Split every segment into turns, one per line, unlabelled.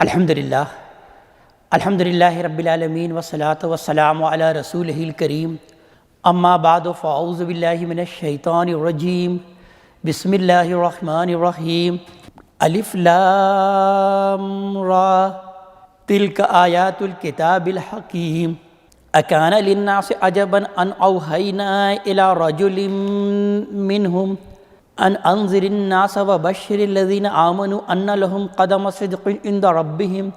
الحمدللہ رب العالمین والصلاة والسلام علی رسولہ الکریم اما بعد فاعوذ باللہ من الشیطان الرجیم بسم اللہ الرحمن الرحیم الف لام را تلک آیات الکتاب الحکیم اکان للناس عجبا ان اوحینا الی رجل منہم ان انذر الناس وبشر الذین آمنوا ان لهم قدم صدق عند ربهم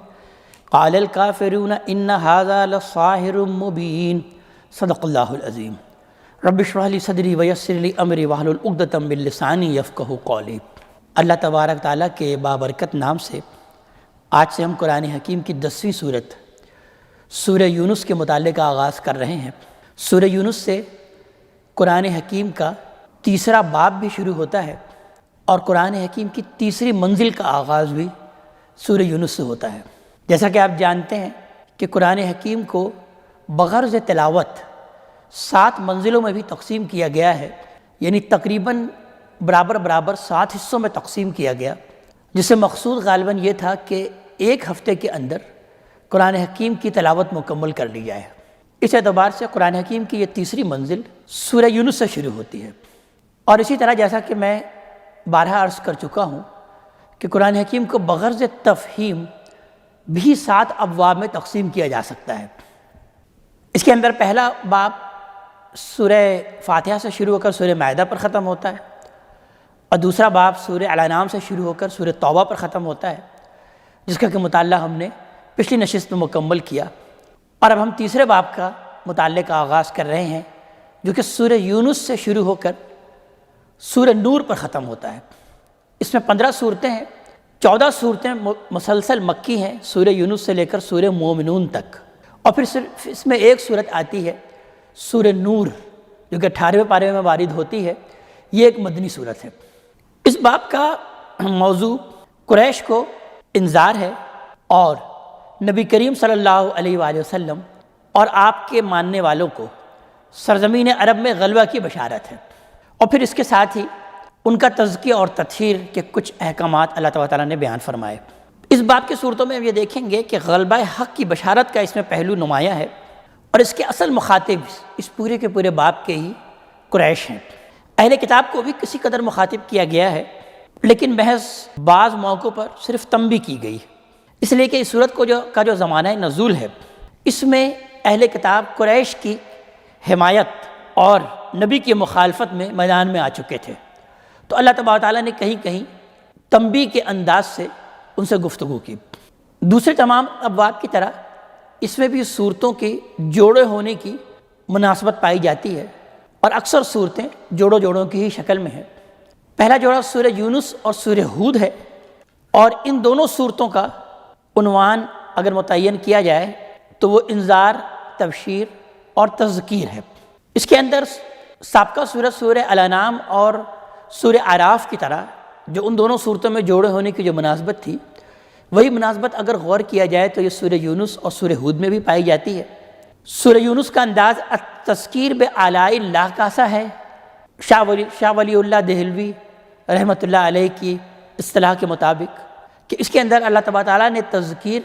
قال الکافرون ان هذا لساحر مبین صدق اللہ العظیم رب اشرح لی صدری ویسر لی امری واحلل عقدۃ من لسانی یفقہوا قولی۔ اللہ تبارک تعالیٰ کے بابرکت نام سے آج سے ہم قرآن حکیم کی 10ویں صورت سورہ یونس کے متعلق آغاز کر رہے ہیں۔ سورہ یونس سے قرآن حکیم کا تیسرا باب بھی شروع ہوتا ہے اور قرآن حکیم کی تیسری منزل کا آغاز بھی سورہ یونس سے ہوتا ہے۔ جیسا کہ آپ جانتے ہیں کہ قرآن حکیم کو بغرض تلاوت 7 منزلوں میں بھی تقسیم کیا گیا ہے، یعنی تقریباً برابر 7 حصوں میں تقسیم کیا گیا، جس سے مقصود غالباً یہ تھا کہ ایک ہفتے کے اندر قرآن حکیم کی تلاوت مکمل کر لی جائے۔ اس اعتبار سے قرآن حکیم کی یہ تیسری منزل سورہ یونس سے شروع ہوتی ہے۔ اور اسی طرح جیسا کہ میں بارہا عرض کر چکا ہوں کہ قرآن حکیم کو بغرض تفہیم بھی 7 ابواب میں تقسیم کیا جا سکتا ہے۔ اس کے اندر پہلا باب سورہ فاتحہ سے شروع ہو کر سورہ مائدہ پر ختم ہوتا ہے، اور دوسرا باب سورہ الانعام سے شروع ہو کر سورہ توبہ پر ختم ہوتا ہے، جس کا کہ مطالعہ ہم نے پچھلی نشست میں مکمل کیا۔ اور اب ہم تیسرے باب کا مطالعے کا آغاز کر رہے ہیں، جو کہ سورہ یونس سے شروع ہو کر سورہ نور پر ختم ہوتا ہے۔ اس میں 15 صورتیں ہیں، 14 صورتیں مسلسل مکی ہیں، سورہ یونس سے لے کر سورہ مومنون تک، اور پھر صرف اس میں ایک صورت آتی ہے سورہ نور، جو کہ 18ویں پارے میں وارد ہوتی ہے۔ یہ ایک مدنی صورت ہے۔ اس باب کا موضوع قریش کو انذار ہے اور نبی کریم صلی اللہ علیہ وآلہ وسلم اور آپ کے ماننے والوں کو سرزمین عرب میں غلبہ کی بشارت ہے، اور پھر اس کے ساتھ ہی ان کا تزکیہ اور تطہیر کے کچھ احکامات اللہ تعالیٰ نے بیان فرمائے۔ اس باب کی صورتوں میں ہم یہ دیکھیں گے کہ غلبہ حق کی بشارت کا اس میں پہلو نمایاں ہے، اور اس کے اصل مخاطب اس پورے کے پورے باب کے ہی قریش ہیں۔ اہل کتاب کو بھی کسی قدر مخاطب کیا گیا ہے، لیکن محض بعض موقعوں پر صرف تنبیہ کی گئی، اس لیے کہ اس صورت کا جو زمانہ نزول ہے، اس میں اہل کتاب قریش کی حمایت اور نبی کی مخالفت میں میدان میں آ چکے تھے، تو اللہ تبارک تعالیٰ نے کہیں تنبیہ کے انداز سے ان سے گفتگو کی۔ دوسرے تمام ابواب کی طرح اس میں بھی صورتوں کے جوڑے ہونے کی مناسبت پائی جاتی ہے، اور اکثر صورتیں جوڑوں کی ہی شکل میں ہیں۔ پہلا جوڑا سورہ یونس اور سورہ ہود ہے، اور ان دونوں صورتوں کا عنوان اگر متعین کیا جائے تو وہ انذار، تبشیر اور تذکیر ہے۔ اس کے اندر سابقہ سورہ الانعام اور سورہ اعراف کی طرح جو ان دونوں صورتوں میں جوڑے ہونے کی جو مناسبت تھی، وہی مناسبت اگر غور کیا جائے تو یہ سورہ یونس اور سورہ ہود میں بھی پائی جاتی ہے۔ سورہ یونس کا انداز التذکیر بآلاء اللہ کا سا ہے، شاہ ولی اللہ دہلوی رحمۃ اللہ علیہ کی اصطلاح کے مطابق، کہ اس کے اندر اللہ تبارک تعالیٰ نے تذکیر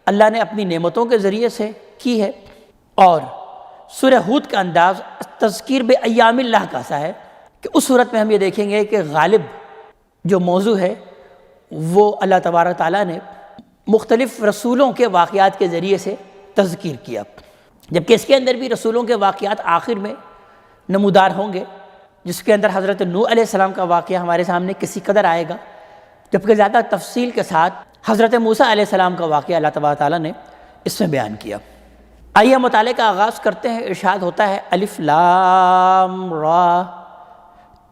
اللہ نے اپنی نعمتوں کے ذریعے سے کی ہے، اور سورہ ہود کا انداز تذکیر بایام اللہ کا سا ہے، کہ اس صورت میں ہم یہ دیکھیں گے کہ غالب جو موضوع ہے وہ اللہ تبارک تعالیٰ نے مختلف رسولوں کے واقعات کے ذریعے سے تذکیر کیا، جبکہ اس کے اندر بھی رسولوں کے واقعات آخر میں نمودار ہوں گے، جس کے اندر حضرت نوح علیہ السلام کا واقعہ ہمارے سامنے کسی قدر آئے گا، جبکہ زیادہ تفصیل کے ساتھ حضرت موسیٰ علیہ السلام کا واقعہ اللہ تبارک تعالیٰ نے اس میں بیان کیا۔ آئیے مطالعے کا آغاز کرتے ہیں۔ ارشاد ہوتا ہے الف لام را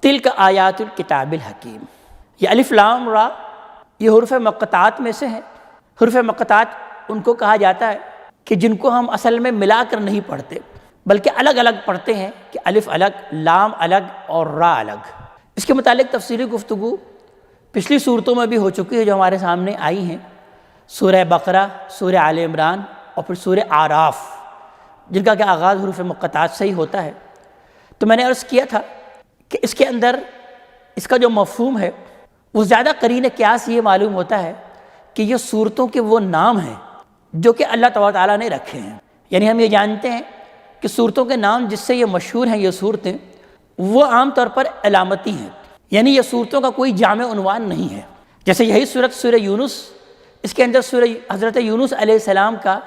تلک آیات الکتاب الحکیم۔ یہ الف لام را یہ حروف مقطعات میں سے ہیں۔ حروف مقطعات ان کو کہا جاتا ہے کہ جن کو ہم اصل میں ملا کر نہیں پڑھتے، بلکہ الگ الگ پڑھتے ہیں، کہ الف الگ، لام الگ اور را الگ۔ اس کے متعلق تفصیلی گفتگو پچھلی صورتوں میں بھی ہو چکی ہے جو ہمارے سامنے آئی ہیں، سورہ بقرہ، سورہ آل عمران اور پھر سورہ اعراف، جن کا کہ آغاز حروف مقطعات سے ہی ہوتا ہے۔ تو میں نے عرض کیا تھا کہ اس کے اندر اس کا جو مفہوم ہے وہ زیادہ قرین قیاس یہ معلوم ہوتا ہے کہ یہ صورتوں کے وہ نام ہیں جو کہ اللہ تبارک تعالیٰ نے رکھے ہیں۔ یعنی ہم یہ جانتے ہیں کہ صورتوں کے نام جس سے یہ مشہور ہیں یہ صورتیں، وہ عام طور پر علامتی ہیں، یعنی یہ صورتوں کا کوئی جامع عنوان نہیں ہے۔ جیسے یہی صورت سورہ یونس، اس کے اندر سورہ حضرت یونس علیہ السلام کا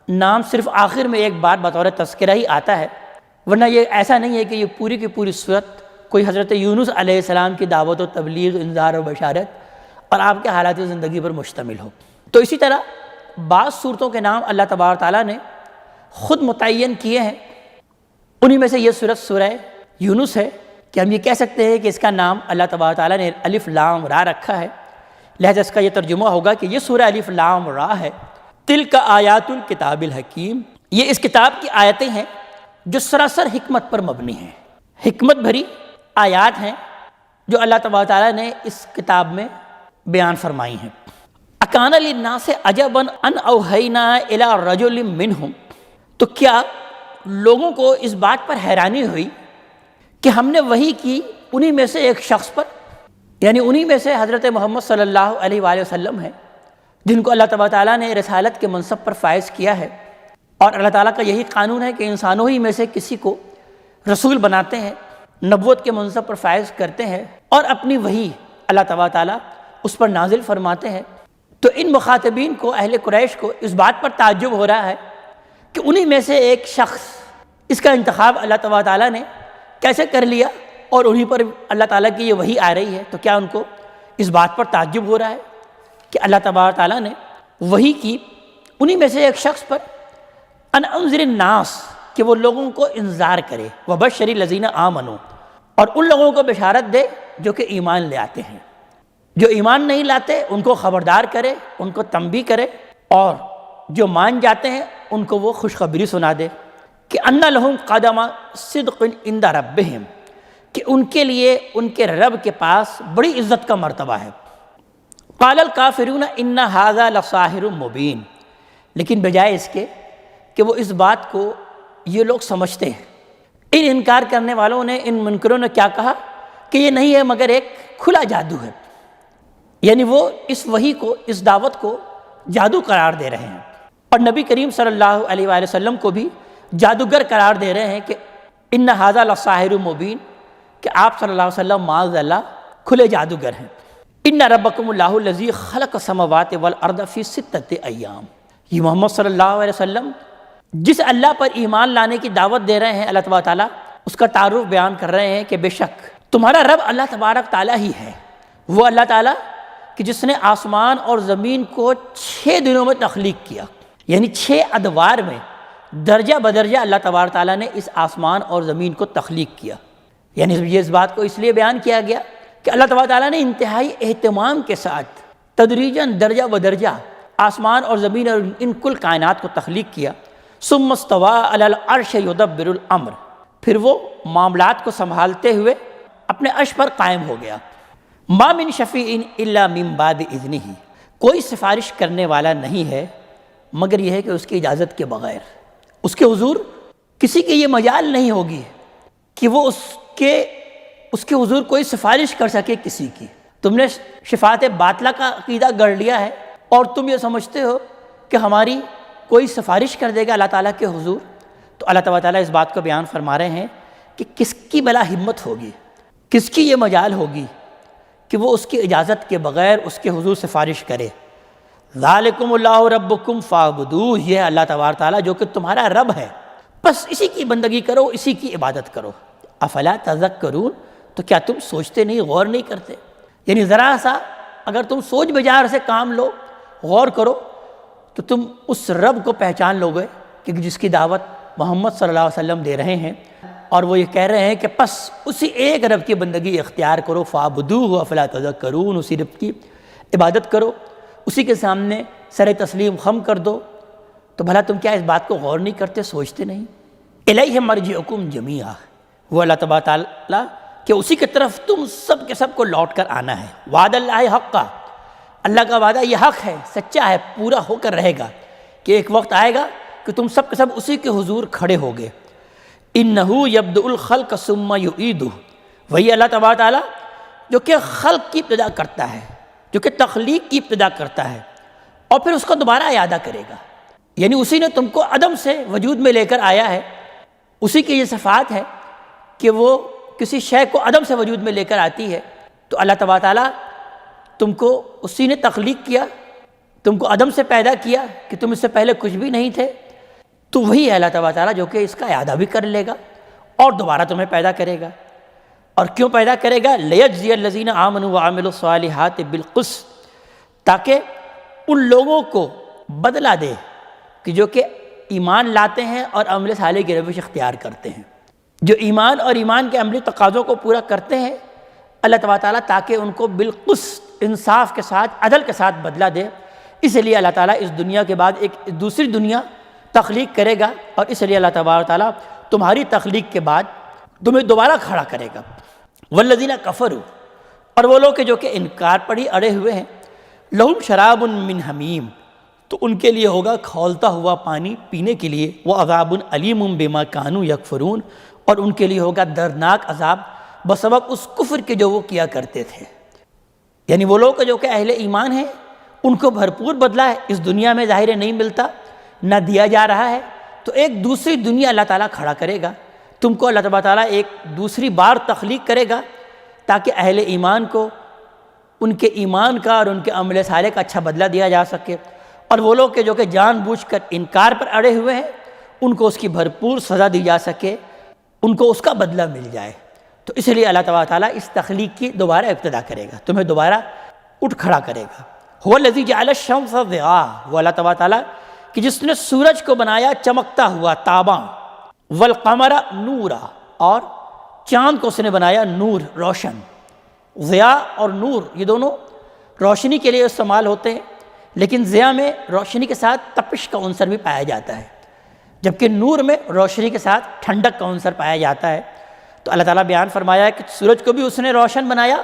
نام صرف آخر میں ایک بار بطور تذکرہ ہی آتا ہے، ورنہ یہ ایسا نہیں ہے کہ یہ پوری کی پوری صورت کوئی حضرت یونس علیہ السلام کی دعوت و تبلیغ، انذار و بشارت اور آپ کے حالات زندگی پر مشتمل ہو۔ تو اسی طرح بعض صورتوں کے نام اللہ تبارک تعالیٰ نے خود متعین کیے ہیں، انہی میں سے یہ صورت سورہ یونس ہے کہ ہم یہ کہہ سکتے ہیں کہ اس کا نام اللہ تبارک تعالیٰ نے الف لام را رکھا ہے، لہذا اس کا یہ ترجمہ ہوگا کہ یہ سورہ الف لام را ہے۔ تلک آیات الکتاب الحکیم، یہ اس کتاب کی آیتیں ہیں جو سراسر حکمت پر مبنی ہیں، حکمت بھری آیات ہیں جو اللہ تبارک تعالیٰ نے اس کتاب میں بیان فرمائی ہیں۔ اکان للناس عجبا ان اوحینا الی رجل منہم، تو کیا لوگوں کو اس بات پر حیرانی ہوئی کہ ہم نے وحی کی انہی میں سے ایک شخص پر، یعنی انہی میں سے حضرت محمد صلی اللہ علیہ وآلہ وسلم ہیں جن کو اللہ تبارک تعالیٰ نے رسالت کے منصب پر فائز کیا ہے، اور اللہ تعالیٰ کا یہی قانون ہے کہ انسانوں ہی میں سے کسی کو رسول بناتے ہیں، نبوت کے منصب پر فائز کرتے ہیں اور اپنی وحی اللہ تبارک تعالیٰ اس پر نازل فرماتے ہیں۔ تو ان مخاطبین کو، اہل قریش کو، اس بات پر تعجب ہو رہا ہے کہ انہی میں سے ایک شخص، اس کا انتخاب اللہ تبارک تعالیٰ نے کیسے کر لیا اور انہی پر اللہ تعالیٰ کی یہ وحی آ رہی ہے۔ تو کیا ان کو اس بات پر تعجب ہو رہا ہے کہ اللہ تبارک تعالیٰ نے وحی کی انہی میں سے ایک شخص پر، ان انذر الناس، کہ وہ لوگوں کو انذار کرے، وبشر الذین آمنوا، اور ان لوگوں کو بشارت دے جو کہ ایمان لے آتے ہیں، جو ایمان نہیں لاتے ان کو خبردار کرے، ان کو تنبیہ کرے، اور جو مان جاتے ہیں ان کو وہ خوشخبری سنا دے کہ ان لہم قدم صدق عند ربہم، کہ ان کے لیے ان کے رب کے پاس بڑی عزت کا مرتبہ ہے۔ قال الکافرون ان ھذا لساحر مبین، لیکن بجائے اس کے کہ وہ اس بات کو یہ لوگ سمجھتے ہیں، ان انکار کرنے والوں نے، ان منکروں نے کیا کہا کہ یہ نہیں ہے مگر ایک کھلا جادو ہے، یعنی وہ اس وحی کو، اس دعوت کو جادو قرار دے رہے ہیں، اور نبی کریم صلی اللہ علیہ وآلہ وسلم کو بھی جادوگر قرار دے رہے ہیں کہ ان ھذا لساحر مبین، کہ آپ صلی اللہ علیہ وسلم معاذ اللہ کھلے جادوگر ہیں۔ ان ربکم اللہ الذی خلق السماوات والارض فی ستۃ ایام، یہ محمد صلی اللہ علیہ وسلم جس اللہ پر ایمان لانے کی دعوت دے رہے ہیں، اللہ تبارک تعالیٰ اس کا تعارف بیان کر رہے ہیں کہ بے شک تمہارا رب اللہ تبارک تعالیٰ ہی ہے، وہ اللہ تعالیٰ کہ جس نے آسمان اور زمین کو 6 دنوں میں تخلیق کیا، یعنی 6 ادوار میں درجہ بدرجہ اللہ تبارک تعالیٰ نے اس آسمان اور زمین کو تخلیق کیا۔ یعنی یہ اس بات کو اس لیے بیان کیا گیا کہ اللہ تبارک تعالیٰ نے انتہائی اہتمام کے ساتھ تدریجاً درجہ بدرجہ آسمان اور زمین اور ان کل کائنات کو تخلیق کیا۔ ثم استوى علی العرش یدبر الامر، پھر وہ معاملات کو سنبھالتے ہوئے اپنے عرش پر قائم ہو گیا۔ ما من شفیع الا من بعد اذنہ، کوئی سفارش کرنے والا نہیں ہے مگر یہ ہے کہ اس کی اجازت کے بغیر، اس کے حضور کسی کی یہ مجال نہیں ہوگی کہ وہ اس کے حضور کوئی سفارش کر سکے کسی کی۔ تم نے شفاعت باطلہ کا عقیدہ گڑھ لیا ہے اور تم یہ سمجھتے ہو کہ ہماری کوئی سفارش کر دے گا اللہ تعالیٰ کے حضور، تو اللہ تعالیٰ اس بات کو بیان فرما رہے ہیں کہ کس کی بلا ہمت ہوگی، کس کی یہ مجال ہوگی کہ وہ اس کی اجازت کے بغیر اس کے حضور سفارش کرے۔ ذالکم اللہ ربکم فاعبدوہ، یہ ہے اللہ تبارک تعالیٰ جو کہ تمہارا رب ہے، بس اسی کی بندگی کرو، اسی کی عبادت کرو۔ افلا تذکرون، تو کیا تم سوچتے نہیں، غور نہیں کرتے؟ یعنی ذرا سا اگر تم سوچ بجار سے کام لو، غور کرو، تو تم اس رب کو پہچان لو گے کہ جس کی دعوت محمد صلی اللہ علیہ وسلم دے رہے ہیں، اور وہ یہ کہہ رہے ہیں کہ بس اسی ایک رب کی بندگی اختیار کرو، فاعبدوہ افلا تذکرون، اسی رب کی عبادت کرو، اسی کے سامنے سر تسلیم خم کر دو۔ تو بھلا تم کیا اس بات کو غور نہیں کرتے، سوچتے نہیں؟ الیہ مرجعکم جمیعا، وہ اللہ تبارک تعالیٰ کہ اسی کی طرف تم سب کے سب کو لوٹ کر آنا ہے۔ وعد اللہ حقا، اللہ کا وعدہ یہ حق ہے، سچا ہے، پورا ہو کر رہے گا کہ ایک وقت آئے گا کہ تم سب کے سب اسی کے حضور کھڑے ہوگے۔ انہ یبدأ الخلق ثم یعیدہ، وہی اللہ تبارک تعالیٰ جو کہ خلق کی ابتدا کرتا ہے، جو کہ تخلیق کی ابتدا کرتا ہے، اور پھر اس کو دوبارہ اعادہ کرے گا۔ یعنی اسی نے تم کو عدم سے وجود میں لے کر آیا ہے، اسی کی یہ صفات ہے کہ وہ کسی شے کو عدم سے وجود میں لے کر آتی ہے۔ تو اللہ تبارک تعالیٰ تم کو اسی نے تخلیق کیا، تم کو عدم سے پیدا کیا کہ تم اس سے پہلے کچھ بھی نہیں تھے، تو وہی ہے اللہ تبارک تعالیٰ جو کہ اس کا اعادہ بھی کر لے گا اور دوبارہ تمہیں پیدا کرے گا۔ اور کیوں پیدا کرے گا؟ لِيَجْزِيَ الَّذِينَ آمَنُوا وَعَمِلُوا الصَّالِحَاتِ بِالْقِسْطِ، تاکہ ان لوگوں کو بدلہ دے کہ جو کہ ایمان لاتے ہیں اور عمل صالح کی روش اختیار کرتے ہیں، جو ایمان اور ایمان کے عملی تقاضوں کو پورا کرتے ہیں، اللہ تبارک تعالیٰ تاکہ ان کو بالقسط، انصاف کے ساتھ، عدل کے ساتھ بدلہ دے۔ اس لیے اللہ تعالیٰ اس دنیا کے بعد ایک دوسری دنیا تخلیق کرے گا، اور اس لیے اللہ تبارک تعالیٰ تمہاری تخلیق کے بعد تمہیں دوبارہ کھڑا کرے گا۔ والذین کفروا، اور وہ لوگ جو کہ انکار پڑی اڑے ہوئے ہیں، لہم شراب من حمیم، تو ان کے لیے ہوگا کھولتا ہوا پانی پینے کے لیے، وعذاب علیم بما کانوا یکفرون، اور ان کے لیے ہوگا دردناک عذاب بسبب اس کفر کے جو وہ کیا کرتے تھے۔ یعنی وہ لوگ جو کہ اہل ایمان ہیں ان کو بھرپور بدلہ ہے، اس دنیا میں ظاہر نہیں ملتا، نہ دیا جا رہا ہے، تو ایک دوسری دنیا اللہ تعالیٰ کھڑا کرے گا، تم کو اللہ تبارک تعالیٰ ایک دوسری بار تخلیق کرے گا تاکہ اہل ایمان کو ان کے ایمان کا اور ان کے عمل صالح کا اچھا بدلہ دیا جا سکے، اور وہ لوگ جو کہ جان بوجھ کر انکار پر اڑے ہوئے ہیں ان کو اس کی بھرپور سزا دی جا سکے، ان کو اس کا بدلہ مل جائے۔ تو اس لیے اللہ تبارک تعالیٰ اس تخلیق کی دوبارہ ابتدا کرے گا، تمہیں دوبارہ اٹھ کھڑا کرے گا۔ هو الذی جعل الشمس ضیاء، وہ اللہ تبارک تعالیٰ کہ جس نے سورج کو بنایا چمکتا ہوا تاباں، والقمر نورا، اور چاند کو اس نے بنایا نور، روشن۔ ضیاء اور نور یہ دونوں روشنی کے لیے استعمال ہوتے ہیں، لیکن ضیاء میں روشنی کے ساتھ تپش کا عنصر بھی پایا جاتا ہے، جبکہ نور میں روشنی کے ساتھ ٹھنڈک کا عنصر پایا جاتا ہے۔ تو اللہ تعالیٰ بیان فرمایا ہے کہ سورج کو بھی اس نے روشن بنایا،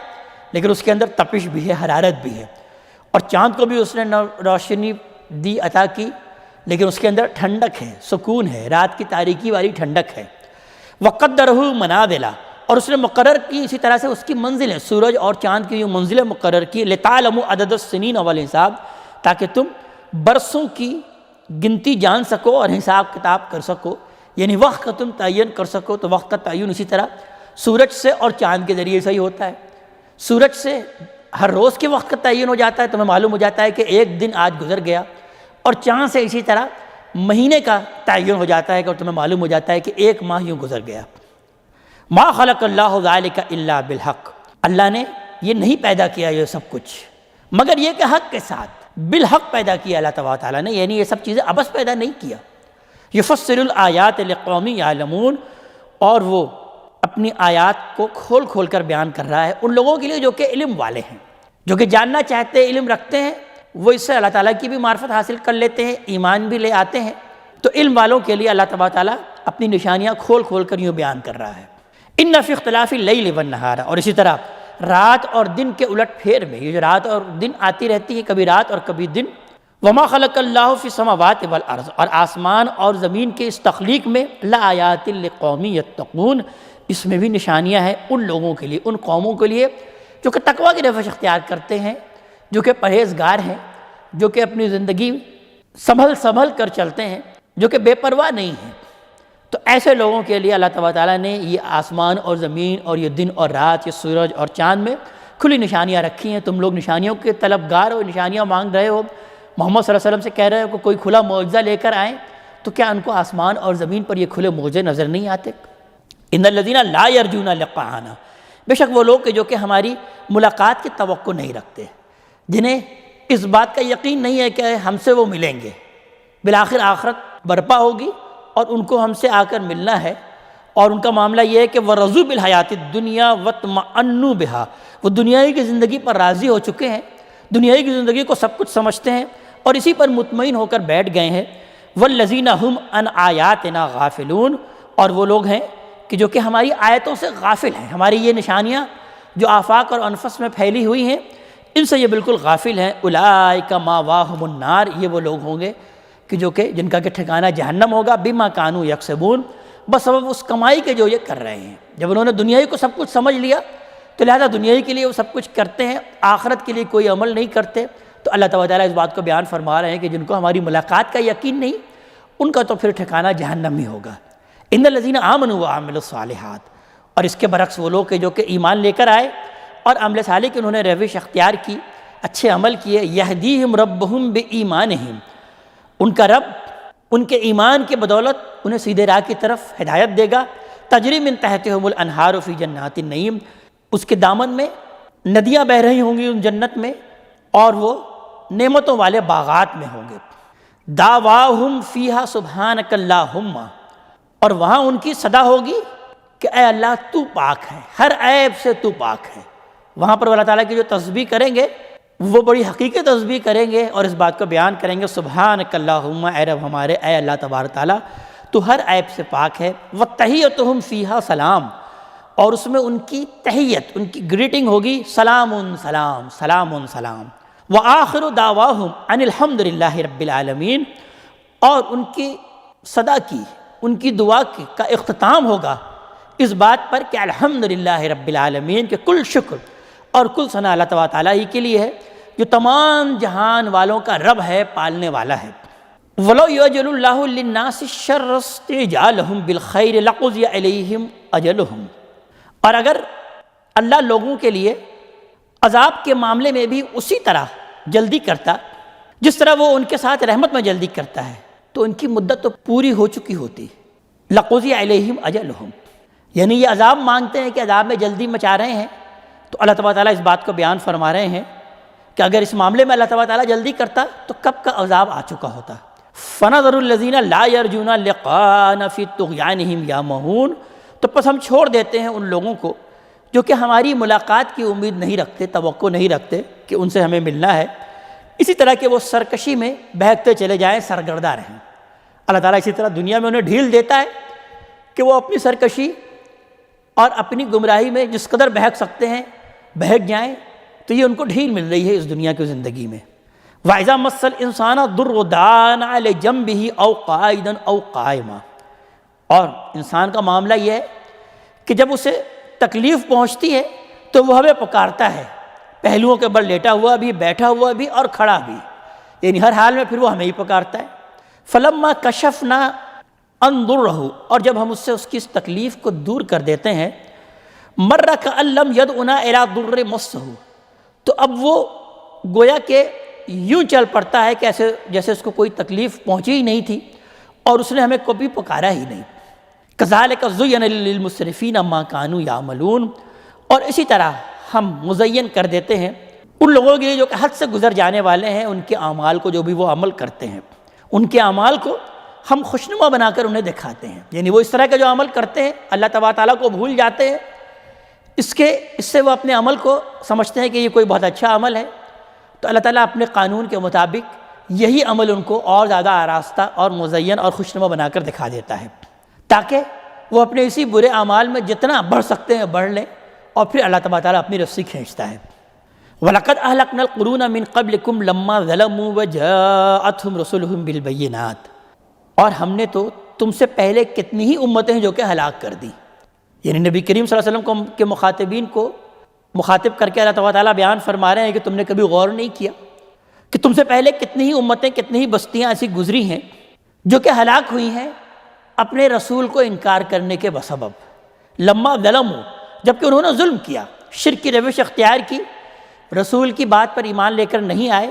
لیکن اس کے اندر تپش بھی ہے، حرارت بھی ہے، اور چاند کو بھی اس نے روشنی دی، عطا کی، لیکن اس کے اندر ٹھنڈک ہے، سکون ہے، رات کی تاریکی والی ٹھنڈک ہے۔ وَقَدَّرَهُ مَنَازِلَ، اور اس نے مقرر کی اسی طرح سے اس کی منزلیں، سورج اور چاند کی منزلیں مقرر کی، لِتَعْلَمُوا عَدَدَ السِّنِينَ وَالْحِسَابَ، تاکہ تم برسوں کی گنتی جان سکو اور حساب کتاب کر سکو، یعنی وقت کا تم تعین کر سکو۔ تو وقت کا تعین اسی طرح سورج سے اور چاند کے ذریعے سے ہی ہوتا ہے۔ سورج سے ہر روز کے وقت کا تعین ہو جاتا ہے، تمہیں معلوم ہو جاتا ہے کہ ایک دن آج گزر گیا، اور چاند سے اسی طرح مہینے کا تعین ہو جاتا ہے کہ تمہیں معلوم ہو جاتا ہے کہ ایک ماہ یوں گزر گیا۔ ما خلق اللہ ذالک الا بالحق، اللہ نے یہ نہیں پیدا کیا یہ سب کچھ مگر یہ کہ حق کے ساتھ، بالحق پیدا کیا اللہ تبارک تعالیٰ نے، یعنی یہ سب چیزیں عبث پیدا نہیں کیا۔ یفصل الآیات لقوم یعلمون، اور وہ اپنی آیات کو کھول کھول کر بیان کر رہا ہے ان لوگوں کے لیے جو کہ علم والے ہیں، جو کہ جاننا چاہتے ہیں، علم رکھتے ہیں، وہ اس سے اللہ تعالیٰ کی بھی معرفت حاصل کر لیتے ہیں، ایمان بھی لے آتے ہیں۔ تو علم والوں کے لیے اللہ تبارک تعالیٰ اپنی نشانیاں کھول کھول کر یوں بیان کر رہا ہے۔ ان فی اختلاف اللیل والنہار، اور اسی طرح رات اور دن کے الٹ پھیر میں، یہ جو رات اور دن آتی رہتی ہے، کبھی رات اور کبھی دن، وما خلق اللہ فی السماوات والارض، اور آسمان اور زمین کے اس تخلیق میں لآیات لقوم یتقون، اس میں بھی نشانیاں ہیں ان لوگوں کے لیے، ان قوموں کے لیے جو کہ تقویٰ کی روش اختیار کرتے ہیں، جو کہ پرہیزگار ہیں، جو کہ اپنی زندگی سنبھل کر چلتے ہیں، جو کہ بے پرواہ نہیں ہیں۔ تو ایسے لوگوں کے لیے اللہ تبارک تعالیٰ نے یہ آسمان اور زمین اور یہ دن اور رات، یہ سورج اور چاند میں کھلی نشانیاں رکھی ہیں۔ تم لوگ نشانیوں کے طلبگار ہو، نشانیاں مانگ رہے ہو، محمد صلی اللہ علیہ وسلم سے کہہ رہے ہو کہ کوئی کھلا معجزہ لے کر آئیں، تو کیا ان کو آسمان اور زمین پر یہ کھلے معجزے نظر نہیں آتے؟ ان الذین لا یرجون لقاءنا، بے شک وہ لوگ کہ جو کہ ہماری ملاقات کی توقع نہیں رکھتے، جنہیں اس بات کا یقین نہیں ہے کہ ہم سے وہ ملیں گے، بالآخر آخرت برپا ہوگی اور ان کو ہم سے آ کر ملنا ہے، اور ان کا معاملہ یہ ہے کہ وَرَضُوا بِالْحَيَاةِ الدُّنْيَا وَاطْمَأَنُّوا بِهَا، وہ دنیائی کی زندگی پر راضی ہو چکے ہیں، دنیائی کی زندگی کو سب کچھ سمجھتے ہیں اور اسی پر مطمئن ہو کر بیٹھ گئے ہیں۔ وَالَّذِينَ هُمْ عَنْ آيَاتِنَا غَافِلُونَ، اور وہ لوگ ہیں کہ جو کہ ہماری آیتوں سے غافل ہیں، ہماری یہ نشانیاں جو آفاق اور انفس میں پھیلی ہوئی ہیں ان سے یہ بالکل غافل ہیں۔ اولئک مأواہم النار، یہ وہ لوگ ہوں گے کہ جو کہ جن کا کہ ٹھکانہ جہنم ہوگا، بما کانوا یکسبون، بسبب اس کمائی کے جو یہ کر رہے ہیں۔ جب انہوں نے دنیائی کو سب کچھ سمجھ لیا تو لہذا دنیائی کے لیے وہ سب کچھ کرتے ہیں، آخرت کے لیے کوئی عمل نہیں کرتے، تو اللہ تعالیٰ اس بات کو بیان فرما رہے ہیں کہ جن کو ہماری ملاقات کا یقین نہیں، ان کا تو پھر ٹھکانہ جہنم ہی ہوگا۔ ان الذین آمنوا وعملوا الصالحات، اور اس کے برعکس وہ لوگ جو کہ ایمان لے کر آئے اور عمل صالح کی انہوں نے روش اختیار کی، اچھے عمل کیے، یہدیہم ربہم بایمانہم، ان کا رب ان کے ایمان کی بدولت انہیں سیدھے راہ کی طرف ہدایت دے گا۔ تجری من تحتہم الانہار فی جنات النعیم، اس کے دامن میں ندیاں بہہ رہی ہوں گی ان جنت میں، اور وہ نعمتوں والے باغات میں ہوں گے۔ دعواہم فیہا سبحانک اللہم، اور وہاں ان کی صدا ہوگی کہ اے اللہ تو پاک ہے، ہر عیب سے تو پاک ہے۔ وہاں پر اللہ تعالیٰ کی جو تسبیح کریں گے وہ بڑی حقیقی تسبیح کریں گے اور اس بات کو بیان کریں گے، سبحانک اللہم، اے رب ہمارے، اے اللہ تبارک تعالیٰ تو ہر عیب سے پاک ہے۔ وتحیتہم فیہا سلام، اور اس میں ان کی تحیت، ان کی گریٹنگ ہوگی سلام سلام سلام سلام۔ وآخر دعواہم ان الحمد للہ رب العالمین، اور ان کی صدا کی، ان کی دعا کا اختتام ہوگا اس بات پر کہ الحمدللہ رب العالمین، کہ کل شکر اور کل ثنا اللہ تبارک تعالیٰ ہی کے لیے ہے جو تمام جہان والوں کا رب ہے، پالنے والا ہے۔ وَلَوْ يُعْجِلُ اللَّهُ لِلنَّاسِ الشَّرَّ اسْتِعْجَالَهُم بِالْخَيْرِ لَقُضِيَ إِلَيْهِمْ أَجَلُهُم، اور اگر اللہ لوگوں کے لیے عذاب کے معاملے میں بھی اسی طرح جلدی کرتا جس طرح وہ ان کے ساتھ رحمت میں جلدی کرتا ہے، تو ان کی مدت تو پوری ہو چکی ہوتی۔ لَقُضِيَ إِلَيْهِمْ أَجَلُهُم، یعنی یہ عذاب مانگتے ہیں کہ عذاب میں جلدی مچا رہے ہیں، تو اللہ تبارک تعالیٰ اس بات کو بیان فرما رہے ہیں کہ اگر اس معاملے میں اللہ تبارک تعالیٰ جلدی کرتا تو کب کا عذاب آ چکا ہوتا۔ فَنَظَرُ الَّذِينَ لَا يَرْجُونَ لِقَاءَنَا فِي طُغْيَانِهِمْ يَعْمَهُونَ، تو پس ہم چھوڑ دیتے ہیں ان لوگوں کو جو کہ ہماری ملاقات کی امید نہیں رکھتے، توقع نہیں رکھتے کہ ان سے ہمیں ملنا ہے، اسی طرح کہ وہ سرکشی میں بہکتے چلے جائیں، سرگرداں رہیں۔ اللہ تعالیٰ اسی طرح دنیا میں انہیں ڈھیل دیتا ہے کہ وہ اپنی سرکشی اور اپنی گمراہی میں جس قدر بہک سکتے ہیں بہک جائیں، تو یہ ان کو ڈھیل مل رہی ہے اس دنیا کی زندگی میں۔ وَإِذَا مَسَّ الْإِنسَانَ ضُرٌّ دَعَانَا عَلَىٰ جَنبِهِ أَوْ قَاعِدًا أَوْ قَائِمًا، اور انسان کا معاملہ یہ ہے کہ جب اسے تکلیف پہنچتی ہے تو وہ ہمیں پکارتا ہے، پہلوؤں کے بل لیٹا ہوا بھی، بیٹھا ہوا بھی اور کھڑا بھی، یعنی ہر حال میں پھر وہ ہمیں ہی پکارتا ہے۔ فَلَمَّا كَشَفْنَا عَنْ ضُرِّهِ، اور جب ہم اس سے اس کی اس تکلیف کو دور کر دیتے ہیں، مَرَّ كَأَن لَّمْ يَدْعُنَا إِلَىٰ ضُرٍّ مَسَّهُ، تو اب وہ گویا کہ یوں چل پڑتا ہے کہ ایسے جیسے اس کو کوئی تکلیف پہنچی ہی نہیں تھی اور اس نے ہمیں کبھی پکارا ہی نہیں۔ كَذَٰلِكَ زُيِّنَ لِلْمُسْرِفِينَ مَا كَانُوا يَعْمَلُونَ، اور اسی طرح ہم مزین کر دیتے ہیں ان لوگوں کے لیے جو کہ حد سے گزر جانے والے ہیں، ان کے اعمال کو، جو بھی وہ عمل کرتے ہیں، ان کے اعمال کو ہم خوشنما بنا کر انہیں دکھاتے ہیں، یعنی وہ اس طرح کے جو عمل کرتے ہیں اللہ تبارک تعالیٰ کو بھول جاتے ہیں، اس سے وہ اپنے عمل کو سمجھتے ہیں کہ یہ کوئی بہت اچھا عمل ہے، تو اللہ تعالیٰ اپنے قانون کے مطابق یہی عمل ان کو اور زیادہ آراستہ اور مزین اور خوشنما بنا کر دکھا دیتا ہے، تاکہ وہ اپنے اسی برے اعمال میں جتنا بڑھ سکتے ہیں بڑھ لیں، اور پھر اللہ تبارک تعالیٰ اپنی رسی کھینچتا ہے۔ وَلَقَدْ أَهْلَكْنَا الْقُرُونَ مِنْ قَبْلِكُمْ لَمَّا ظَلَمُوا وَجَاءَتْهُمْ رُسُلُهُم بِالْبَيِّنَاتِ، اور ہم نے تو تم سے پہلے کتنی ہی امتیں جو کہ ہلاک کر دی، یعنی نبی کریم صلی اللہ علیہ وسلم کے مخاطبین کو مخاطب کر کے اللہ تعالیٰ بیان فرما رہے ہیں کہ تم نے کبھی غور نہیں کیا کہ تم سے پہلے کتنی ہی امتیں، کتنی ہی بستیاں ایسی گزری ہیں جو کہ ہلاک ہوئی ہیں اپنے رسول کو انکار کرنے کے بسبب، لما ظلموا، جبکہ انہوں نے ظلم کیا، شرک کی روش اختیار کی، رسول کی بات پر ایمان لے کر نہیں آئے،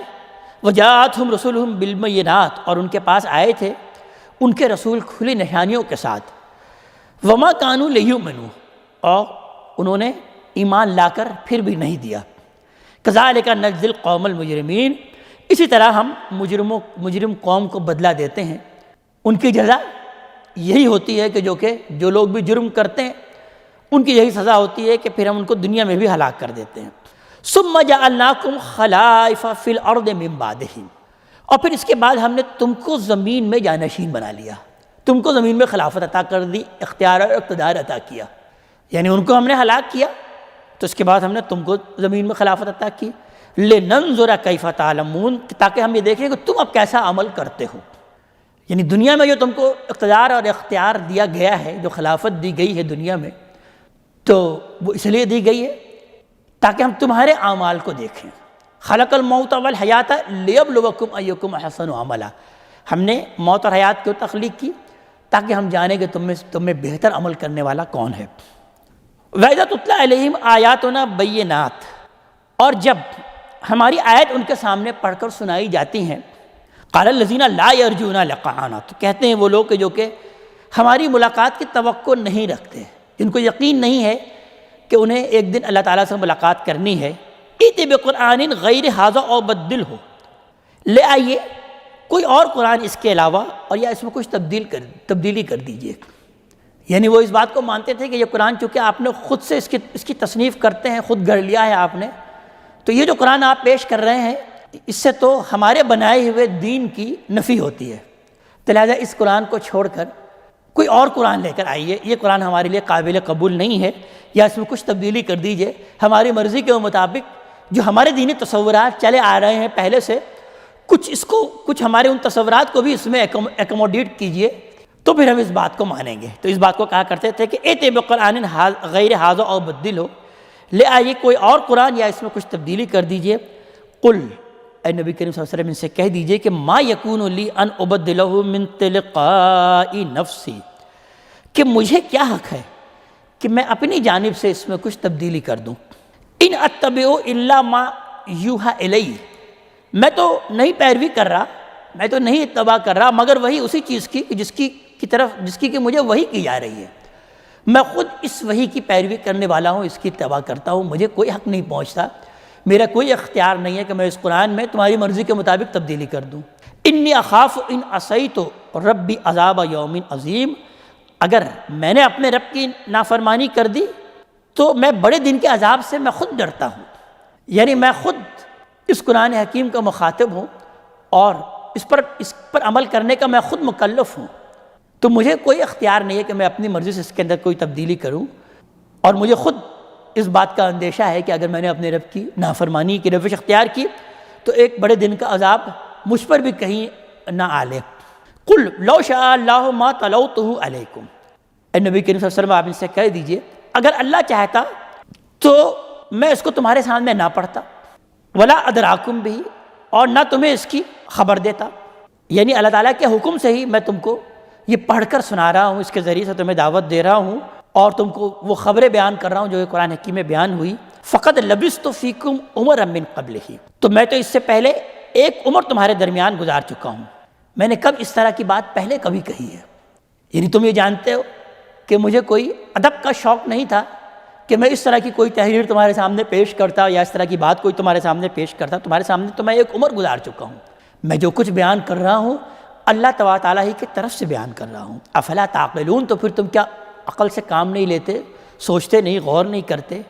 وجاءتہم رسولہم بالبینات، اور ان کے پاس آئے تھے ان کے رسول کھلی نشانیوں کے ساتھ، وما کانوا لیؤمنوا، اور انہوں نے ایمان لا کر پھر بھی نہیں دیا، کذالک نجزی القوم المجرمین، اسی طرح ہم مجرم قوم کو بدلہ دیتے ہیں، ان کی جزا یہی ہوتی ہے کہ جو لوگ بھی جرم کرتے ہیں ان کی یہی سزا ہوتی ہے کہ پھر ہم ان کو دنیا میں بھی ہلاک کر دیتے ہیں۔ ثم جعلناکم خلائف فی الارض من بعدہم، اور پھر اس کے بعد ہم نے تم کو زمین میں جانشین بنا لیا، تم کو زمین میں خلافت عطا کر دی، اختیار اور اقتدار عطا کیا، یعنی ان کو ہم نے ہلاک کیا تو اس کے بعد ہم نے تم کو زمین میں خلافت عطا کی، لننظر کیف تعلمون، تاکہ ہم یہ دیکھیں کہ تم اب کیسا عمل کرتے ہو، یعنی دنیا میں جو تم کو اقتدار اور اختیار دیا گیا ہے، جو خلافت دی گئی ہے دنیا میں، تو وہ اس لیے دی گئی ہے تاکہ ہم تمہارے اعمال کو دیکھیں، خلق الموت والحیات لیبلوکم ایکم احسن عملا، ہم نے موت اور حیات کیوں تخلیق کی؟ تاکہ ہم جانیں کہ تم میں بہتر عمل کرنے والا کون ہے۔ وَإِذَا تُتْلَىٰ عَلَيْهِمْ آيَاتُنَا بَيِّنَاتٍ، اور جب ہماری آیت ان کے سامنے پڑھ کر سنائی جاتی ہیں، قَالَ الَّذِينَ لَا يَرْجُونَ لِقَاءَنَا، تو کہتے ہیں وہ لوگ کہ جو کہ ہماری ملاقات کی توقع نہیں رکھتے، جن کو یقین نہیں ہے کہ انہیں ایک دن اللہ تعالیٰ سے ملاقات کرنی ہے، ائْتِ بِقُرْآنٍ غَيْرِ هَٰذَا أَوْ بَدِّلْهُ، لے آئیے کوئی اور قرآن اس کے علاوہ اور یا اس میں کچھ تبدیلی کر دیجئے۔ یعنی وہ اس بات کو مانتے تھے کہ یہ قرآن چونکہ آپ نے خود سے اس کی تصنیف کرتے ہیں، خود گھڑ لیا ہے آپ نے، تو یہ جو قرآن آپ پیش کر رہے ہیں اس سے تو ہمارے بنائے ہوئے دین کی نفی ہوتی ہے، تو لہٰذا اس قرآن کو چھوڑ کر کوئی اور قرآن لے کر آئیے، یہ قرآن ہمارے لیے قابل قبول نہیں ہے، یا اس میں کچھ تبدیلی کر دیجئے ہماری مرضی کے مطابق، جو ہمارے دینی تصورات چلے آ رہے ہیں پہلے سے، کچھ ہمارے ان تصورات کو بھی اس میں ایکوموڈیٹ کیجئے، تو پھر ہم اس بات کو مانیں گے۔ تو اس بات کو کہا کرتے تھے کہ ائْتِ بِقُرْآنٍ غَيْرِ هَٰذَا أَوْ بَدِّلْهُ، لے آئیے کوئی اور قرآن یا اس میں کچھ تبدیلی کر دیجئے۔ قل، اے نبی کریم صلی اللہ علیہ وسلم ان سے کہہ دیجئے کہ ما یکون لی ان ابدلہ من تلقاء نفسی، کہ مجھے کیا حق ہے کہ میں اپنی جانب سے اس میں کچھ تبدیلی کر دوں۔ ان اتبع الا ما یوحى الی، میں تو نہیں پیروی کر رہا، میں تو نہیں اتباع کر رہا مگر وہی اسی چیز کی جس کی کہ مجھے وحی کی جا رہی ہے، میں خود اس وحی کی پیروی کرنے والا ہوں، اس کی اتباع کرتا ہوں، مجھے کوئی حق نہیں پہنچتا، میرا کوئی اختیار نہیں ہے کہ میں اس قرآن میں تمہاری مرضی کے مطابق تبدیلی کر دوں۔ انی اخاف ان عصیت ربی عذاب یوم عظیم، اگر میں نے اپنے رب کی نافرمانی کر دی تو میں بڑے دن کے عذاب سے میں خود ڈرتا ہوں، یعنی میں خود اس قرآن حکیم کا مخاطب ہوں اور اس پر عمل کرنے کا میں خود مکلف ہوں، تو مجھے کوئی اختیار نہیں ہے کہ میں اپنی مرضی سے اس کے اندر کوئی تبدیلی کروں، اور مجھے خود اس بات کا اندیشہ ہے کہ اگر میں نے اپنے رب کی نافرمانی کی روش اختیار کی تو ایک بڑے دن کا عذاب مجھ پر بھی کہیں نہ آ لے۔ قل لو شاء اللہ ما تلوتہ علیکم، اے نبی کریم صلی اللہ علیہ وسلم آپ ان سے کہہ دیجئے اگر اللہ چاہتا تو میں اس کو تمہارے سامنے نہ پڑھتا، ولا ادراکم بھی، اور نہ تمہیں اس کی خبر دیتا، یعنی اللہ تعالیٰ کے حکم سے ہی میں تم کو یہ پڑھ کر سنا رہا ہوں، اس کے ذریعے سے تمہیں دعوت دے رہا ہوں اور تم کو وہ خبریں بیان کر رہا ہوں جو کہ قرآن حکیم میں بیان ہوئی۔ فقد لبثت فیکم عمرا من قبلہ، تو میں تو اس سے پہلے ایک عمر تمہارے درمیان گزار چکا ہوں، میں نے کب اس طرح کی بات پہلے کبھی کہی ہے؟ یعنی تم یہ جانتے ہو کہ مجھے کوئی ادب کا شوق نہیں تھا کہ میں اس طرح کی کوئی تحریر تمہارے سامنے پیش کرتا یا اس طرح کی بات کوئی تمہارے سامنے پیش کرتا، تمہارے سامنے تو میں ایک عمر گزار چکا ہوں، میں جو کچھ بیان کر رہا ہوں اللہ تبارک تعالیٰ ہی کی طرف سے بیان کر رہا ہوں۔ افلا تعقلون، تو پھر تم کیا عقل سے کام نہیں لیتے، سوچتے نہیں، غور نہیں کرتے؟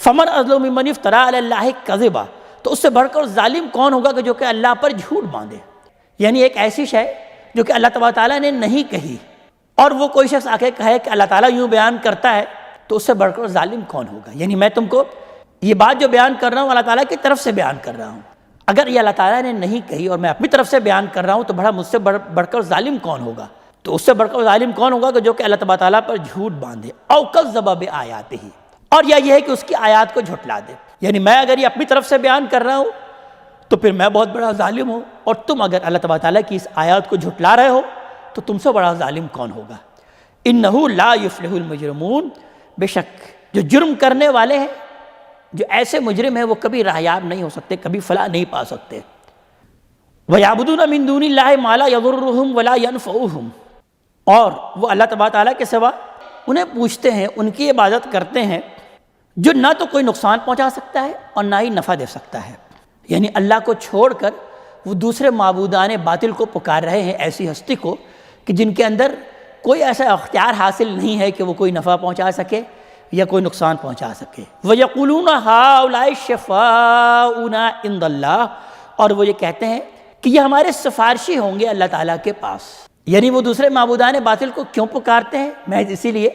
فمن اظلم ممن افتری علی اللہ کذبا، تو اس سے بڑھ کر ظالم کون ہوگا کہ جو کہ اللہ پر جھوٹ باندھے، یعنی ایک ایسی شے جو کہ اللہ تبارک تعالیٰ نے نہیں کہی اور وہ کوئی شخص آ کے کہے کہ اللہ تعالیٰ یوں بیان کرتا ہے، تو اس سے بڑھ کر ظالم کون ہوگا؟ یعنی میں تم کو یہ بات جو بیان کر رہا ہوں اللہ تعالیٰ کی طرف سے بیان کر رہا ہوں، اگر یہ اللہ تعالیٰ نے نہیں کہی اور میں اپنی طرف سے بیان کر رہا ہوں تو مجھ سے بڑھ کر ظالم کون ہوگا؟ تو اس سے بڑھ کر ظالم کون ہوگا کہ جو کہ اللہ تبارک تعالیٰ پر جھوٹ باندھے، او کذب بآیاتہ، اور یہ ہے کہ اس کی آیات کو جھٹلا دے، یعنی میں اگر یہ اپنی طرف سے بیان کر رہا ہوں تو پھر میں بہت بڑا ظالم ہوں، اور تم اگر اللہ تبارک تعالیٰ کی اس آیات کو جھٹلا رہے ہو تو تم سے بڑا ظالم کون ہوگا؟ انہ لا یفلح المجرمون، بے شک جو جرم کرنے والے ہیں، جو ایسے مجرم ہیں، وہ کبھی راہیاب نہیں ہو سکتے، کبھی فلاح نہیں پا سکتے۔ وَيَعْبُدُونَ مِن دُونِ اللَّهِ مَا لَا يَضُرُّهُمْ وَلَا يَنْفَعُهُمْ، اور وہ اللہ تبارک تعالیٰ کے سوا انہیں پوچھتے ہیں، ان کی عبادت کرتے ہیں جو نہ تو کوئی نقصان پہنچا سکتا ہے اور نہ ہی نفع دے سکتا ہے، یعنی اللہ کو چھوڑ کر وہ دوسرے معبودان باطل کو پکار رہے ہیں، ایسی ہستی کو کہ جن کے اندر کوئی ایسا اختیار حاصل نہیں ہے کہ وہ کوئی نفع پہنچا سکے یا کوئی نقصان پہنچا سکے۔ وَيَقُولُونَ هَؤُلَاءِ شَفَاعُنَا عِندَ اللَّهِ، اور وہ یہ کہتے ہیں کہ یہ ہمارے سفارشی ہوں گے اللہ تعالیٰ کے پاس، یعنی وہ دوسرے معبودان باطل کو کیوں پکارتے ہیں؟ محض اسی لیے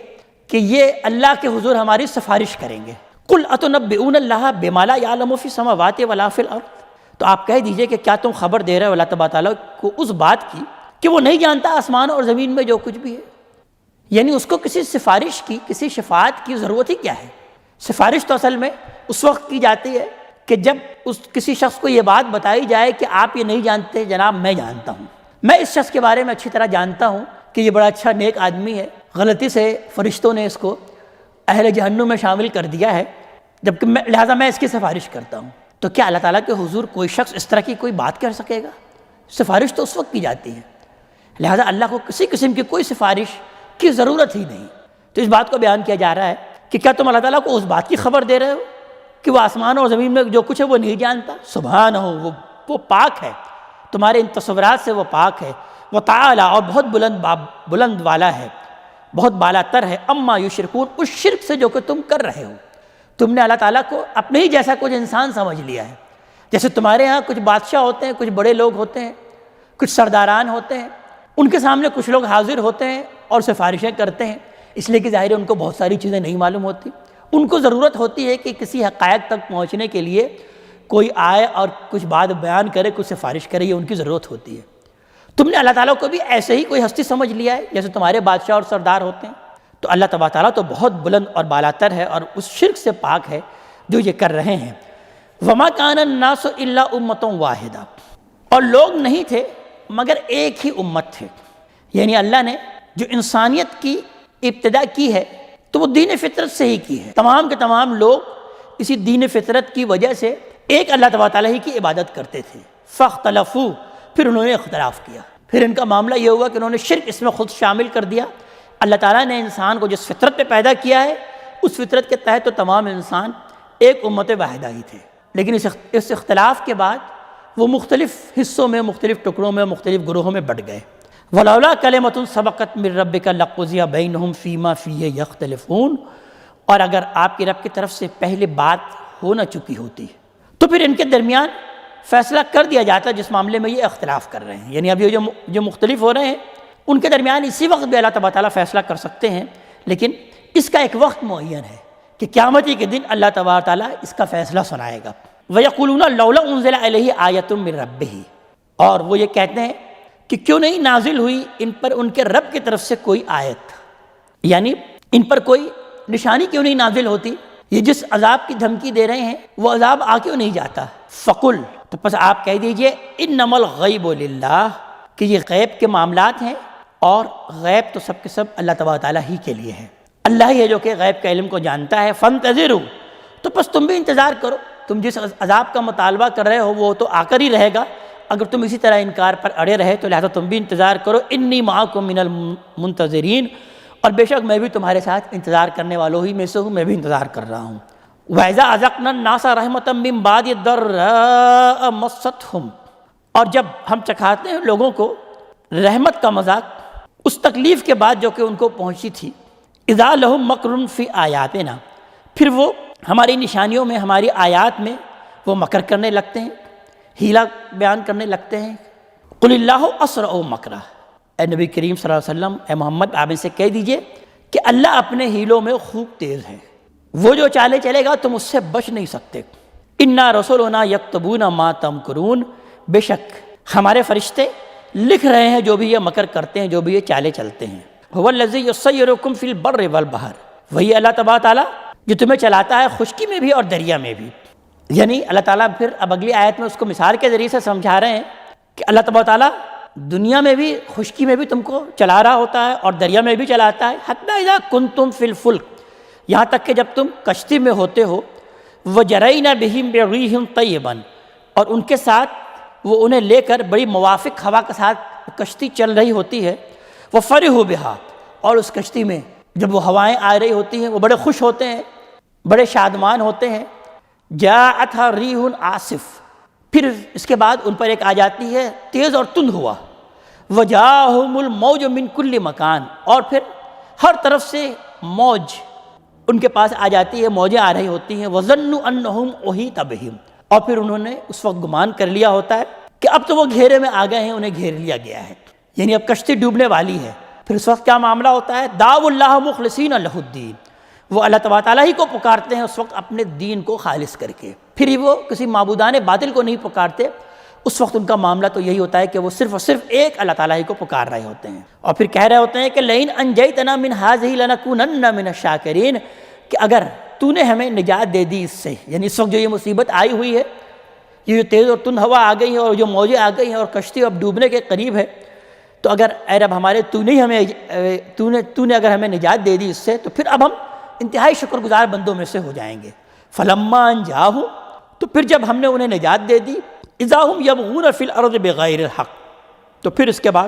کہ یہ اللہ کے حضور ہماری سفارش کریں گے۔ قُلْ أَتُنَبِّئُونَ اللَّهَ بِمَا لَا يَعْلَمُ فِي السَّمَاوَاتِ وَلَا فِي الْأَرْضِ، تو آپ کہہ دیجئے کہ کیا تم خبر دے رہے ہو اللہ تبارک تعالیٰ کو اس بات کی کہ وہ نہیں جانتا آسمان اور زمین میں جو کچھ بھی ہے، یعنی اس کو کسی سفارش کی، کسی شفاعت کی ضرورت ہی کیا ہے؟ سفارش تو اصل میں اس وقت کی جاتی ہے کہ جب کسی شخص کو یہ بات بتائی جائے کہ آپ یہ نہیں جانتے جناب میں جانتا ہوں، میں اس شخص کے بارے میں اچھی طرح جانتا ہوں کہ یہ بڑا اچھا نیک آدمی ہے، غلطی سے فرشتوں نے اس کو اہل جہنم میں شامل کر دیا ہے، جبکہ لہٰذا میں اس کی سفارش کرتا ہوں، تو کیا اللہ تعالیٰ کے حضور کوئی شخص اس طرح کی کوئی بات کر سکے گا؟ سفارش تو اس وقت کی جاتی ہے، لہٰذا اللہ کو کسی قسم کی کوئی سفارش کی ضرورت ہی نہیں۔ تو اس بات کو بیان کیا جا رہا ہے کہ کیا تم اللہ تعالیٰ کو اس بات کی خبر دے رہے ہو کہ وہ آسمان اور زمین میں جو کچھ ہے وہ نہیں جانتا؟ سبحانہ، وہ پاک ہے، تمہارے ان تصورات سے وہ پاک ہے، وہ تعالی، اور بہت بلند والا ہے، بہت بالا تر ہے، اما یشرکون، اس شرک سے جو کہ تم کر رہے ہو۔ تم نے اللہ تعالیٰ کو اپنے ہی جیسا کچھ انسان سمجھ لیا ہے، جیسے تمہارے ہاں کچھ بادشاہ ہوتے ہیں، کچھ بڑے لوگ ہوتے ہیں، کچھ سرداران ہوتے ہیں، ان کے سامنے کچھ لوگ حاضر ہوتے ہیں اور سفارشیں کرتے ہیں، اس لیے کہ ظاہر ہے ان کو بہت ساری چیزیں نہیں معلوم ہوتی، ان کو ضرورت ہوتی ہے کہ کسی حقائق تک پہنچنے کے لیے کوئی آئے اور کچھ بات بیان کرے، کچھ سفارش کرے، یہ ان کی ضرورت ہوتی ہے۔ تم نے اللہ تعالیٰ کو بھی ایسے ہی کوئی ہستی سمجھ لیا ہے جیسے تمہارے بادشاہ اور سردار ہوتے ہیں؟ تو اللہ تبارک تعالیٰ تو بہت بلند اور بالاتر ہے اور اس شرک سے پاک ہے جو یہ کر رہے ہیں۔ وَمَا كَانَ النَّاسُ إِلَّا أُمَّةً وَاحِدَةً، اور لوگ نہیں تھے مگر ایک ہی امت تھے، یعنی اللہ نے جو انسانیت کی ابتدا کی ہے تو وہ دین فطرت سے ہی کی ہے، تمام کے تمام لوگ اسی دین فطرت کی وجہ سے ایک اللہ تبارک تعالیٰ ہی کی عبادت کرتے تھے۔ فَاخْتَلَفُوا، پھر انہوں نے اختلاف کیا، پھر ان کا معاملہ یہ ہوا کہ انہوں نے شرک اس میں خود شامل کر دیا۔ اللہ تعالیٰ نے انسان کو جس فطرت پہ پیدا کیا ہے اس فطرت کے تحت تو تمام انسان ایک امت واحدہ ہی تھے، لیکن اس اختلاف کے بعد وہ مختلف حصوں میں، مختلف ٹکڑوں میں، مختلف گروہوں میں بٹ گئے۔ وَلَوْلَا كَلِمَةٌ سَبَقَتْ مِن رَبِّكَ لَقُضِيَ بَيْنَهُمْ فِيمَا فِيهِ يَخْتَلِفُونَ، اور اگر آپ کی رب کی طرف سے پہلے بات ہو نہ چکی ہوتی تو پھر ان کے درمیان فیصلہ کر دیا جاتا جس معاملے میں یہ اختلاف کر رہے ہیں، یعنی اب یہ جو مختلف ہو رہے ہیں ان کے درمیان اسی وقت بھی اللہ تبارک تعالیٰ فیصلہ کر سکتے ہیں، لیکن اس کا ایک وقت معین ہے کہ قیامت کے دن اللہ تبارک تعالیٰ اس کا فیصلہ سنائے گا۔ وَيَقُولُونَ لَوْلَا أُنزِلَ عَلَيْهِ آيَةٌ مِّن رَبِّهِ، اور وہ یہ کہتے ہیں کہ کیوں نہیں نازل ہوئی ان پر ان کے رب کی طرف سے کوئی آیت، یعنی ان پر کوئی نشانی کیوں نہیں نازل ہوتی، یہ جس عذاب کی دھمکی دے رہے ہیں وہ عذاب آ کیوں نہیں جاتا۔ فَقُلْ، تو پس آپ کہہ دیجئے، اِنَّمَا الْغَيْبُ لِلَّهِ، کہ یہ غیب کے معاملات ہیں اور غیب تو سب کے سب اللہ تبارک تعالیٰ ہی کے لیے ہے، اللہ ہی ہے جو کہ غیب کے علم کو جانتا ہے۔ فَانْتَظِرُوا، تو پس تم بھی انتظار کرو، تم جس عذاب کا مطالبہ کر رہے ہو وہ تو آ کر ہی رہے گا، اگر تم اسی طرح انکار پر اڑے رہے تو لہذا تم بھی انتظار کرو۔ انی معکم من المنتظرین، اور بے شک میں بھی تمہارے ساتھ انتظار کرنے والوں ہی میں سے ہوں، میں بھی انتظار کر رہا ہوں۔ وَإِذَا أَذَقْنَا النَّاسَ رَحْمَةً مِّن بَعْدِ ضَرَّاءَ مَسَّتْهُمْ، اور جب ہم چکھاتے ہیں لوگوں کو رحمت کا مذاق اس تکلیف کے بعد جو کہ ان کو پہنچی تھی، اذا لہم مکر فی آیاتنا، پھر وہ ہماری نشانیوں میں، ہماری آیات میں وہ مکر کرنے لگتے ہیں، ہیلا بیان کرنے لگتے ہیں۔ قل اللہ اسرع مکرا، اے نبی کریم صلی اللہ علیہ وسلم، اے محمد، آپ ان سے کہہ دیجئے کہ اللہ اپنے ہیلوں میں خوب تیز ہے، وہ جو چالے چلے گا تم اس سے بچ نہیں سکتے۔ انا رسولنا یکتبون ما تمکرون، بے شک ہمارے فرشتے لکھ رہے ہیں جو بھی یہ مکر کرتے ہیں، جو بھی یہ چالے چلتے ہیں۔ هو الذی یسیرکم فی البر والبحر، وہی اللہ تبارک تعالیٰ جو تمہیں چلاتا ہے خشکی میں بھی اور دریا میں بھی، یعنی اللہ تعالیٰ پھر اب اگلی آیت میں اس کو مثال کے ذریعے سے سمجھا رہے ہیں کہ اللہ تبارک تعالیٰ دنیا میں بھی، خشکی میں بھی تم کو چلا رہا ہوتا ہے اور دریا میں بھی چلاتا ہے۔ حتی اذا کنتم فی الفلک، یہاں تک کہ جب تم کشتی میں ہوتے ہو، وجرین بہم برریح طیبا، اور ان کے ساتھ وہ انہیں لے کر بڑی موافق ہوا کے ساتھ کشتی چل رہی ہوتی ہے، وفرحوا بہا، اور اس کشتی میں جب وہ ہوائیں آ رہی ہوتی ہیں وہ بڑے خوش ہوتے ہیں، بڑے شادمان ہوتے ہیں۔ جاءتھا ریح عاصف، پھر اس کے بعد ان پر ایک آ جاتی ہے تیز اور تند ہوا، وجاءہم الموج من کل مکان، اور پھر ہر طرف سے موج ان کے پاس آ جاتی ہے، موجیں آ رہی ہوتی ہیں۔ وظنوا انہم احیط بہم، اور پھر انہوں نے اس وقت گمان کر لیا ہوتا ہے کہ اب تو وہ گھیرے میں آ گئے ہیں، انہیں گھیر لیا گیا ہے، یعنی اب کشتی ڈوبنے والی ہے۔ پھر اس وقت کیا معاملہ ہوتا ہے؟ دعوا اللہ مخلصین لہ الدین، وہ اللہ تبارک تعالیٰ ہی کو پکارتے ہیں اس وقت اپنے دین کو خالص کر کے، پھر ہی وہ کسی معبودان باطل کو نہیں پکارتے، اس وقت ان کا معاملہ تو یہی ہوتا ہے کہ وہ صرف اور صرف ایک اللہ تعالیٰ ہی کو پکار رہے ہوتے ہیں، اور پھر کہہ رہے ہوتے ہیں کہ لئن انجیتنا من ھذہ لنکونن من الشاکرین، کہ اگر تو نے ہمیں نجات دے دی اس سے، یعنی اس وقت جو یہ مصیبت آئی ہوئی ہے، یہ جو تیز اور تند ہوا آ گئی ہے اور جو موجیں آ گئی ہیں اور کشتی اب ڈوبنے کے قریب ہے، تو اگر اے رب ہمارے تو نے اگر ہمیں نجات دے دی اس سے، تو پھر اب ہم انتہائی شکر گزار بندوں میں سے ہو جائیں گے۔ فلما ان جاءہم، تو پھر جب ہم نے انہیں نجات دے دی، اذا ہم یبغون فی الارض بغیر الحق، تو پھر اس کے بعد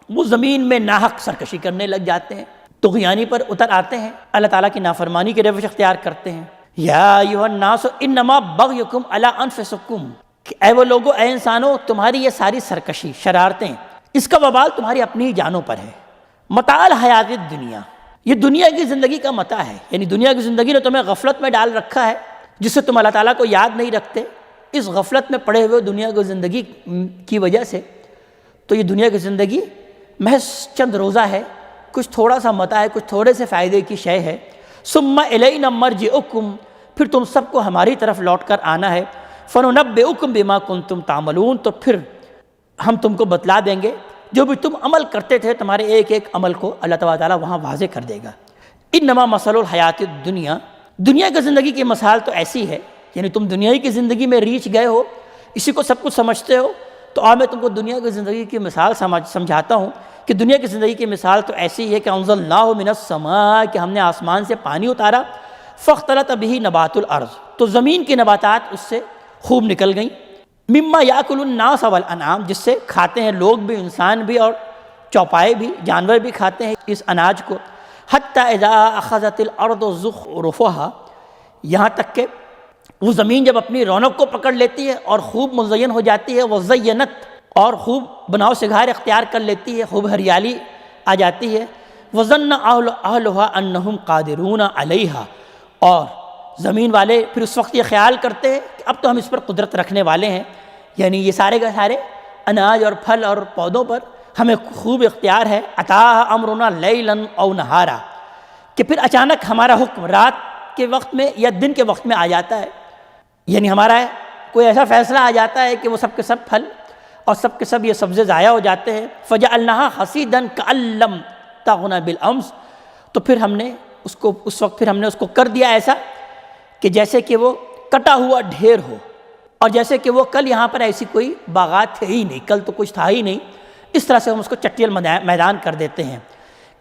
وہ زمین میں ناحق سرکشی کرنے لگ جاتے ہیں، طغیانی پر اتر آتے ہیں، اللہ تعالیٰ کی نافرمانی کی روش اختیار کرتے ہیں۔ یا ایھا الناس انما بغیکم علی انفسکم، کہ اے وہ لوگو، اے انسانوں، تمہاری یہ ساری سرکشی، شرارتیں، اس کا وبال تمہاری اپنی ہی جانوں پر ہے۔ متاع الحیات الدنیا، یہ دنیا کی زندگی کا متاع ہے، یعنی دنیا کی زندگی نے تمہیں غفلت میں ڈال رکھا ہے، جس سے تم اللہ تعالیٰ کو یاد نہیں رکھتے۔ اس غفلت میں پڑے ہوئے دنیا کی زندگی کی وجہ سے تو یہ دنیا کی زندگی محض چند روزہ ہے، کچھ تھوڑا سا متاع ہے، کچھ تھوڑے سے فائدے کی شے ہے۔ ثم الینا مرجعکم، پھر تم سب کو ہماری طرف لوٹ کر آنا ہے۔ فننبئکم بما کنتم تعملون، تو پھر ہم تم کو بتلا دیں گے جو بھی تم عمل کرتے تھے، تمہارے ایک ایک عمل کو اللہ تعالیٰ وہاں واضح کر دے گا۔ انما مثل الحیات الدنیا، دنیا کی زندگی کی مثال تو ایسی ہے، یعنی تم دنیا کی زندگی میں ریچھ گئے ہو، اسی کو سب کچھ سمجھتے ہو، تو میں تم کو دنیا کی زندگی کی مثال سمجھاتا ہوں کہ دنیا کی زندگی کی مثال تو ایسی ہے کہ انزلناہ من السماء، کہ ہم نے آسمان سے پانی اتارا، فاختلط بہ نبات الارض، تو زمین کی نباتات اس سے خوب نکل گئیں، مما یاکل الناس والانعام، جس سے کھاتے ہیں لوگ بھی، انسان بھی، اور چوپائے بھی، جانور بھی کھاتے ہیں اس اناج کو۔ حتی اذا اخذت الارض زخرفها، یہاں تک کہ وہ زمین جب اپنی رونق کو پکڑ لیتی ہے اور خوب مزین ہو جاتی ہے، وزینت، اور خوب بناؤ سگھار اختیار کر لیتی ہے، خوب ہریالی آ جاتی ہے، وظن اہلها انہم قادرون علیہا، اور زمین والے پھر اس وقت یہ خیال کرتے ہیں کہ اب تو ہم اس پر قدرت رکھنے والے ہیں، یعنی یہ سارے کے سارے اناج اور پھل اور پودوں پر ہمیں خوب اختیار ہے۔ اتاها امرنا لیلا او نہارا، کہ پھر اچانک ہمارا حکم رات کے وقت میں یا دن کے وقت میں آ جاتا ہے، یعنی ہمارا کوئی ایسا فیصلہ آ جاتا ہے کہ وہ سب کے سب پھل اور سب کے سب یہ سبزے ضائع ہو جاتے ہیں۔ فجعلناها حصیدا کأن لم تغن بالامس، تو پھر ہم نے اس کو اس وقت اس کو کر دیا ایسا کہ جیسے کہ وہ کٹا ہوا ڈھیر ہو، اور جیسے کہ وہ کل یہاں پر ایسی کوئی باغات تھے ہی نہیں، کل تو کچھ تھا ہی نہیں، اس طرح سے ہم اس کو چٹیل میدان کر دیتے ہیں۔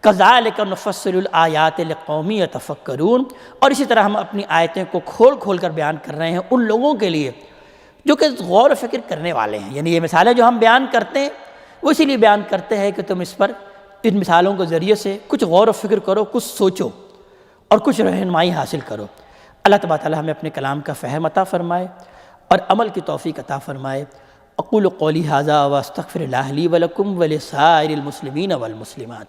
کذالک نفصل الآیات لقوم یتفکرون، اور اسی طرح ہم اپنی آیتیں کو کھول کھول کر بیان کر رہے ہیں ان لوگوں کے لیے جو کہ غور و فکر کرنے والے ہیں، یعنی یہ مثالیں جو ہم بیان کرتے ہیں وہ اسی لیے بیان کرتے ہیں کہ تم اس پر ان مثالوں کے ذریعے سے کچھ غور و فکر کرو، کچھ سوچو اور کچھ رہنمائی حاصل کرو۔ اللہ تبارک تعالیٰ ہمیں اپنے کلام کا فہم عطا فرمائے اور عمل کی توفیق عطا فرمائے۔ اقول قولی ھذا واستغفر اللہ لی ولکم ولسائر المسلمین والمسلمات۔